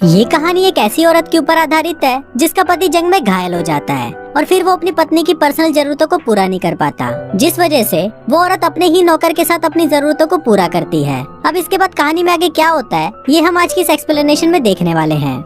ये कहानी एक ऐसी औरत के ऊपर आधारित है जिसका पति जंग में घायल हो जाता है और फिर वो अपनी पत्नी की पर्सनल जरूरतों को पूरा नहीं कर पाता, जिस वजह से वो औरत अपने ही नौकर के साथ अपनी जरूरतों को पूरा करती है। अब इसके बाद कहानी में आगे क्या होता है ये हम आज की इस एक्सप्लेनेशन में देखने वाले हैं।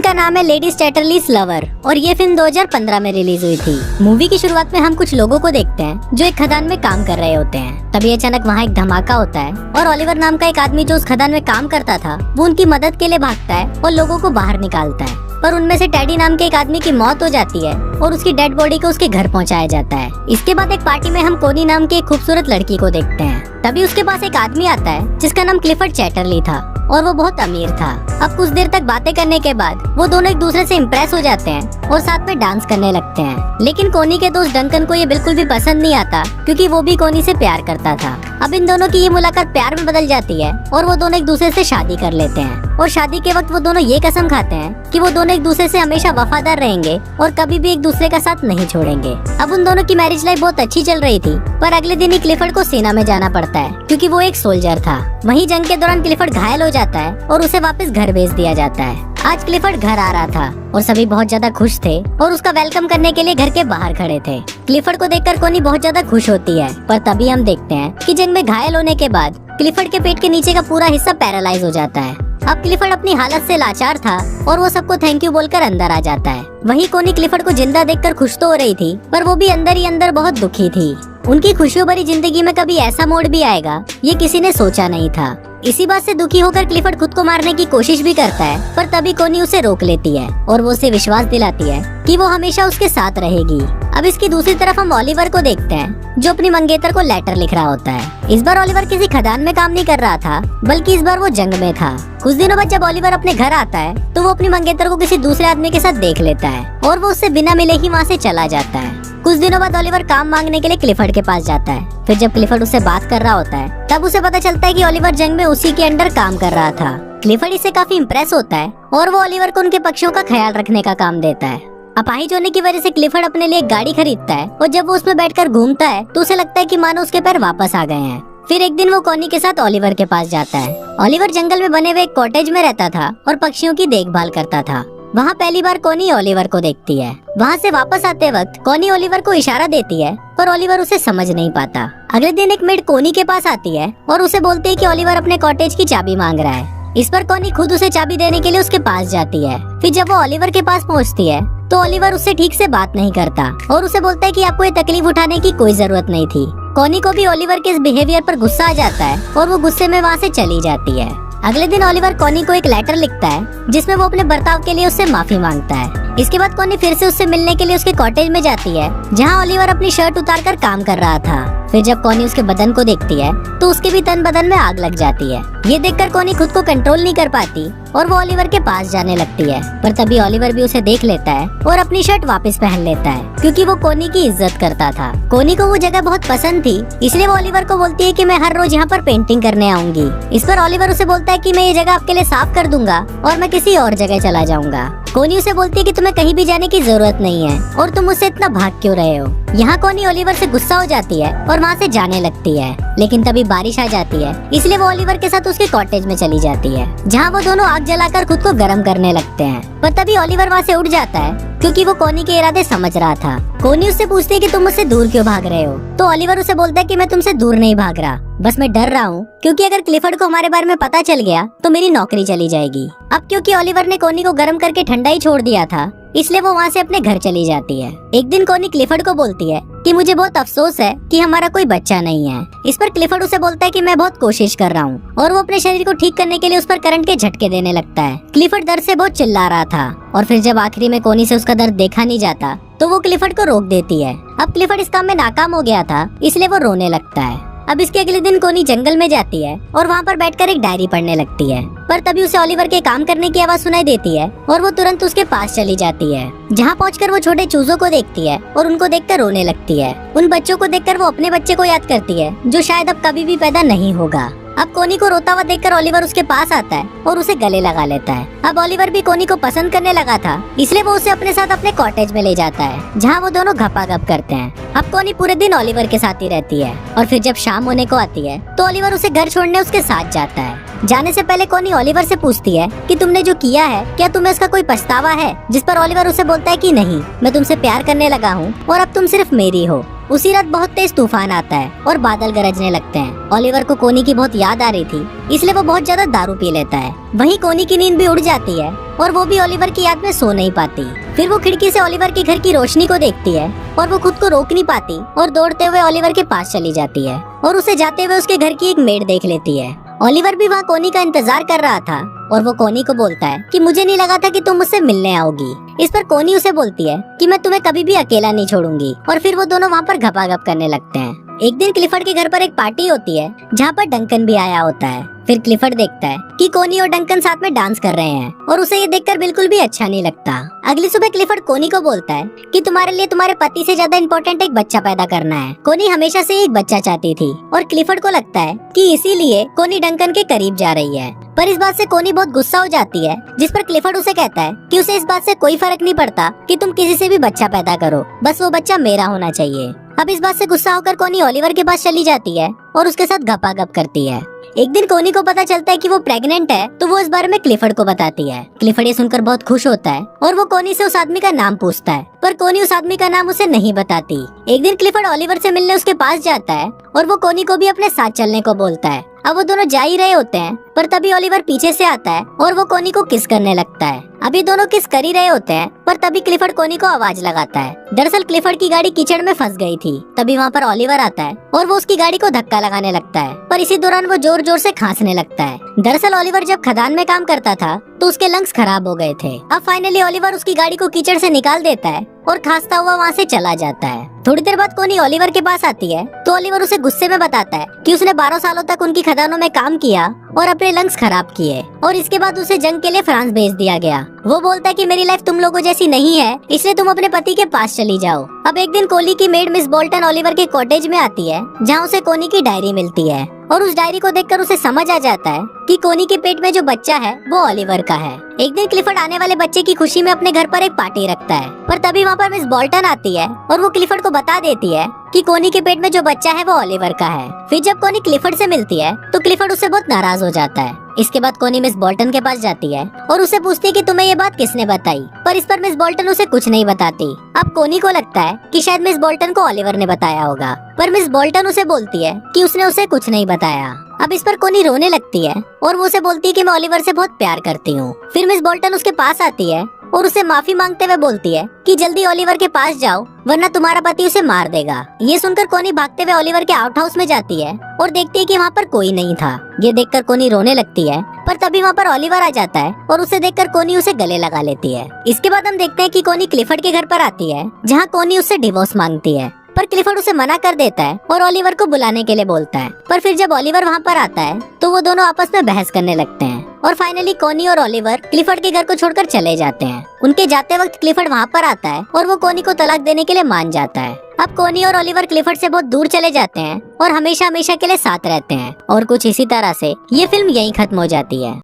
का नाम है लेडी चैटरलीज लवर और ये फिल्म 2015 में रिलीज हुई थी। मूवी की शुरुआत में हम कुछ लोगों को देखते हैं जो एक खदान में काम कर रहे होते हैं। तभी अचानक वहाँ एक धमाका होता है और ओलिवर नाम का एक आदमी जो उस खदान में काम करता था वो उनकी मदद के लिए भागता है और लोगों को बाहर निकालता है। पर उनमें से टेडी नाम के एक आदमी की मौत हो जाती है और उसकी डेड बॉडी को उसके घर पहुंचाया जाता है। इसके बाद एक पार्टी में हम कोनी नाम की एक खूबसूरत लड़की को देखते हैं। तभी उसके पास एक आदमी आता है जिसका नाम क्लिफर्ड चैटरली था और वो बहुत अमीर था। अब कुछ देर तक बातें करने के बाद वो दोनों एक दूसरे से इम्प्रेस हो जाते हैं और साथ में डांस करने लगते हैं। लेकिन कोनी के दोस्त डंकन को ये बिल्कुल भी पसंद नहीं आता क्योंकि वो भी कोनी से प्यार करता था। अब इन दोनों की ये मुलाकात प्यार में बदल जाती है और वो दोनों एक दूसरे से शादी कर लेते हैं। और शादी के वक्त वो दोनों ये कसम खाते हैं कि वो दोनों एक दूसरे से हमेशा वफादार रहेंगे और कभी भी एक दूसरे का साथ नहीं छोड़ेंगे। अब उन दोनों की मैरिज लाइफ बहुत अच्छी चल रही थी, पर अगले दिन ही क्लिफर्ड को सेना में जाना पड़ता है क्योंकि वो एक सोल्जर था। वहीं जंग के दौरान क्लिफर्ड घायल हो जाता है और उसे वापस घर भेज दिया जाता है। आज क्लिफर्ड घर आ रहा था और सभी बहुत ज्यादा खुश थे और उसका वेलकम करने के लिए घर के बाहर खड़े थे। क्लिफर्ड को देखकर कोनी बहुत ज्यादा खुश होती है, पर तभी हम देखते हैं कि जंग में घायल होने के बाद क्लिफर्ड के पेट के नीचे का पूरा हिस्सा पैरालाइज हो जाता है। अब क्लिफर्ड अपनी हालत से लाचार था और वो सबको थैंक यू बोलकर अंदर आ जाता है। वहीं कोनी क्लिफर्ड को जिंदा देखकर खुश तो हो रही थी, पर वो भी अंदर ही अंदर बहुत दुखी थी। उनकी खुशियों भरी जिंदगी में कभी ऐसा मोड़ भी आएगा ये किसी ने सोचा नहीं था। इसी बात से दुखी होकर क्लिफर्ड खुद को मारने की कोशिश भी करता है, पर तभी कोनी उसे रोक लेती है और वो उसे विश्वास दिलाती है कि वो हमेशा उसके साथ रहेगी। अब इसकी दूसरी तरफ हम ओलिवर को देखते हैं जो अपनी मंगेतर को लेटर लिख रहा होता है। इस बार ओलिवर किसी खदान में काम नहीं कर रहा था, बल्कि इस बार वो जंग में था। कुछ दिनों बाद जब ओलिवर अपने घर आता है तो वो अपनी मंगेतर को किसी दूसरे आदमी के साथ देख लेता है और वो उससे बिना मिले ही वहाँ से चला जाता है। कुछ दिनों बाद ओलिवर काम मांगने के लिए क्लिफर्ड के पास जाता है। फिर जब क्लिफर्ड उससे बात कर रहा होता है तब उसे पता चलता है कि ओलिवर जंग में उसी के अंडर काम कर रहा था। क्लिफर्ड इससे काफी इम्प्रेस होता है और वो ओलिवर को उनके पक्षियों का ख्याल रखने का काम देता है। अपाहिज होने की वजह से क्लिफर्ड अपने लिए एक गाड़ी खरीदता है और जब वो उसमें बैठकर घूमता है तो उसे लगता है कि मानो उसके पैर वापस आ गए हैं। फिर एक दिन वो कोनी के साथ ओलिवर के पास जाता है। ओलिवर जंगल में बने हुए एक कॉटेज में रहता था और पक्षियों की देखभाल करता था। वहाँ पहली बार कोनी ओलिवर को देखती है। वहाँ से वापस आते वक्त कोनी ओलिवर को इशारा देती है, पर ओलिवर उसे समझ नहीं पाता। अगले दिन एक मेड कोनी के पास आती है और उसे बोलती है कि ओलिवर अपने कॉटेज की चाबी मांग रहा है। इस पर कोनी खुद उसे चाबी देने के लिए उसके पास जाती है। फिर जब वो ओलिवर के पास पहुँचती है तो ओलिवर उससे ठीक से बात नहीं करता और उसे बोलता है कि आपको ये तकलीफ उठाने की कोई जरूरत नहीं थी। कोनी को भी ओलिवर के इस बिहेवियर पर गुस्सा आ जाता है और वो गुस्से में वहाँ से चली जाती है। अगले दिन ओलिवर कोनी को एक लेटर लिखता है जिसमें वो अपने बर्ताव के लिए उससे माफी मांगता है। इसके बाद कोनी फिर से उससे मिलने के लिए उसके कॉटेज में जाती है जहाँ ओलिवर अपनी शर्ट उतारकर काम कर रहा था। फिर जब कोनी उसके बदन को देखती है तो उसके भी तन बदन में आग लग जाती है। ये देखकर कोनी खुद को कंट्रोल नहीं कर पाती और वो ओलिवर के पास जाने लगती है, पर तभी ओलिवर भी उसे देख लेता है और अपनी शर्ट वापस पहन लेता है क्योंकि वो कोनी की इज्जत करता था। कोनी को वो जगह बहुत पसंद थी, इसलिए वो ओलिवर को बोलती है कि मैं हर रोज यहाँ पर पेंटिंग करने आऊंगी। इस पर ओलिवर उसे बोलता है कि मैं ये जगह आपके लिए साफ कर दूंगा और मैं किसी और जगह चला जाऊंगा। कोनी उसे बोलती है कि तुम्हें कहीं भी जाने की जरूरत नहीं है और तुम मुझसे इतना भाग क्यों रहे हो। यहाँ कोनी ओलिवर से गुस्सा हो जाती है और वहाँ से जाने लगती है, लेकिन तभी बारिश आ जाती है, इसलिए वो ओलिवर के साथ उसके कॉटेज में चली जाती है जहाँ वो दोनों आग जलाकर खुद को गर्म करने लगते हैं। पर तभी ओलिवर वहाँ से उठ जाता है क्योंकि वो कोनी के इरादे समझ रहा था। कोनी उससे पूछती है कि तुम मुझसे दूर क्यों भाग रहे हो, तो ओलिवर उसे बोलता है कि मैं तुमसे दूर नहीं भाग रहा, बस मैं डर रहा हूँ क्योंकि अगर क्लिफर्ड को हमारे बारे में पता चल गया तो मेरी नौकरी चली जाएगी। अब क्योंकि ओलिवर ने कोनी को गर्म करके ठंडा ही छोड़ दिया था, इसलिए वो वहाँ से अपने घर चली जाती है। एक दिन कोनी क्लिफर्ड को बोलती है कि मुझे बहुत अफसोस है कि हमारा कोई बच्चा नहीं है। इस पर क्लिफर्ड उसे बोलता है कि मैं बहुत कोशिश कर रहा हूँ और वो अपने शरीर को ठीक करने के लिए उस पर करंट के झटके देने लगता है। क्लिफर्ड दर्द से बहुत चिल्ला रहा था और फिर जब आखिरी में कोनी से उसका दर्द देखा नहीं जाता तो वो क्लिफर्ड को रोक देती है। अब क्लिफर्ड इस काम में नाकाम हो गया था, इसलिए वो रोने लगता है। अब इसके अगले दिन कोनी जंगल में जाती है और वहाँ पर बैठकर एक डायरी पढ़ने लगती है, पर तभी उसे ओलिवर के काम करने की आवाज सुनाई देती है और वो तुरंत उसके पास चली जाती है। जहाँ पहुंचकर वो छोटे चूजों को देखती है और उनको देखकर रोने लगती है। उन बच्चों को देखकर वो अपने बच्चे को याद करती है जो शायद अब कभी भी पैदा नहीं होगा। अब कोनी को रोता हुआ देखकर ओलिवर उसके पास आता है और उसे गले लगा लेता है। अब ओलिवर भी कोनी को पसंद करने लगा था, इसलिए वो उसे अपने साथ अपने कॉटेज में ले जाता है, जहाँ वो दोनों घपाघप करते हैं। अब कोनी पूरे दिन ओलिवर के साथ ही रहती है और फिर जब शाम होने को आती है तो ओलिवर उसे घर छोड़ने उसके साथ जाता है। जाने से पहले कोनी ओलिवर से पूछती है कि तुमने जो किया है क्या तुम्हें उसका कोई पछतावा है, जिस पर ओलिवर उसे बोलता है कि नहीं, मैं तुमसे प्यार करने लगा हूँ और अब तुम सिर्फ मेरी हो। उसी रात बहुत तेज तूफान आता है और बादल गरजने लगते हैं। ओलिवर को कोनी की बहुत याद आ रही थी, इसलिए वो बहुत ज्यादा दारू पी लेता है। वहीं कोनी की नींद भी उड़ जाती है और वो भी ओलिवर की याद में सो नहीं पाती। फिर वो खिड़की से ओलिवर के घर की रोशनी को देखती है और वो खुद को रोक नहीं पाती और दौड़ते हुए ओलिवर के पास चली जाती है और उसे जाते हुए उसके घर की एक मेड देख लेती है। ओलिवर भी वहाँ कोनी का इंतजार कर रहा था और वो कोनी को बोलता है कि मुझे नहीं लगा था कि तुम मुझसे मिलने आओगी। इस पर कोनी उसे बोलती है कि मैं तुम्हें कभी भी अकेला नहीं छोड़ूंगी और फिर वो दोनों वहाँ पर घपाघप करने लगते हैं। एक दिन क्लिफर्ड के घर पर एक पार्टी होती है जहाँ पर डंकन भी आया होता है। फिर क्लिफर्ड देखता है कि कोनी और डंकन साथ में डांस कर रहे हैं और उसे ये देखकर बिल्कुल भी अच्छा नहीं लगता। अगली सुबह क्लिफर्ड कोनी को बोलता है कि तुम्हारे लिए तुम्हारे पति से ज्यादा इम्पोर्टेंट एक बच्चा पैदा करना है। कोनी हमेशा से एक बच्चा चाहती थी और क्लिफर्ड को लगता है कि इसीलिए कोनी डंकन के करीब जा रही है। पर इस बात से कोनी बहुत गुस्सा हो जाती है, जिस पर क्लिफर्ड उसे कहता है कि उसे इस बात से कोई फर्क नहीं पड़ता कि तुम किसी से भी बच्चा पैदा करो, बस वो बच्चा मेरा होना चाहिए। अब इस बात से गुस्सा होकर कोनी ओलिवर के पास चली जाती है और उसके साथ घपाघप करती है। एक दिन कोनी को पता चलता है कि वो प्रेग्नेंट है, तो वो इस बारे में क्लिफर्ड को बताती है। क्लिफर्ड ये सुनकर बहुत खुश होता है और वो कोनी से उस आदमी का नाम पूछता है, पर कोनी उस आदमी का नाम उसे नहीं बताती। एक दिन क्लिफर्ड ओलिवर से मिलने उसके पास जाता है और वो कोनी को भी अपने साथ चलने को बोलता है। अब वो दोनों जा ही रहे होते हैं, पर तभी ओलिवर पीछे से आता है और वो कोनी को किस करने लगता है। अभी दोनों किस कर ही रहे होते हैं, पर तभी क्लिफर्ड कोनी को आवाज लगाता है। दरअसल क्लिफर्ड की गाड़ी कीचड़ में फंस गई थी। तभी वहाँ पर ओलिवर आता है और वो उसकी गाड़ी को धक्का लगाने लगता है, पर इसी दौरान वो जोर जोर से खांसने लगता है। दरअसल ओलिवर जब खदान में काम करता था तो उसके लंग्स खराब हो गए थे। अब फाइनली ओलिवर उसकी गाड़ी को कीचड़ से निकाल देता है और खांसता हुआ वहाँ से चला जाता है। थोड़ी देर बाद कोनी ओलिवर के पास आती है तो ओलिवर उसे गुस्से में बताता है कि उसने 12 सालों तक उनकी खदानों में काम किया और अपने लंग्स खराब किए और इसके बाद उसे जंग के लिए फ्रांस भेज दिया गया। वो बोलता है कि मेरी लाइफ तुम लोगों जैसी नहीं है, इसलिए तुम अपने पति के पास चली जाओ। अब एक दिन कोली की मेड मिस बोल्टन ओलिवर के कॉटेज में आती है, जहाँ उसे कोनी की डायरी मिलती है और उस डायरी को देखकर उसे समझ आ जाता है कि कोनी के पेट में जो बच्चा है वो ओलिवर का है। एक दिन क्लिफर्ड आने वाले बच्चे की खुशी में अपने घर पर एक पार्टी रखता है, पर तभी वहाँ पर मिस बोल्टन आती है और वो क्लिफर्ड को बता देती है कि कोनी के पेट में जो बच्चा है वो ओलिवर का है। फिर जब कोनी क्लिफर्ड से मिलती है तो क्लिफर्ड उससे बहुत नाराज हो जाता है। इसके बाद कोनी मिस बोल्टन के पास जाती है और उसे पूछती है कि तुम्हें ये बात किसने बताई, पर इस पर मिस बोल्टन उसे कुछ नहीं बताती। अब कोनी को लगता है कि शायद मिस बोल्टन को ओलिवर ने बताया होगा, पर मिस बोल्टन उसे बोलती है कि उसने उसे कुछ नहीं बताया। अब इस पर कोनी रोने लगती है और वो उसे बोलती है कि मैं ओलिवर से बहुत प्यार करती हूँ। फिर मिस बोल्टन उसके पास आती है और उसे माफी मांगते हुए बोलती है कि जल्दी ओलिवर के पास जाओ वरना तुम्हारा पति उसे मार देगा। ये सुनकर कोनी भागते हुए ओलिवर के आउट हाउस में जाती है और देखती है कि वहाँ पर कोई नहीं था। ये देखकर कोनी रोने लगती है, पर तभी वहाँ पर ओलिवर आ जाता है और उसे देखकर कोनी उसे गले लगा लेती है। इसके बाद हम देखते हैं कि कोनी क्लिफर्ड के घर पर आती है, जहाँ कोनी उससे डिवोर्स मांगती है, पर क्लिफर्ड उसे मना कर देता है और ओलिवर को बुलाने के लिए बोलता है। पर फिर जब ओलिवर वहाँ पर आता है तो वो दोनों आपस में बहस करने लगते हैं और फाइनली कोनी और ओलिवर क्लिफर्ड के घर को छोड़कर चले जाते हैं। उनके जाते वक्त क्लिफर्ड वहाँ पर आता है और वो कोनी को तलाक देने के लिए मान जाता है। अब कोनी और ओलिवर क्लिफर्ड से बहुत दूर चले जाते हैं और हमेशा हमेशा के लिए साथ रहते हैं और कुछ इसी तरह से ये फिल्म यहीं खत्म हो जाती है।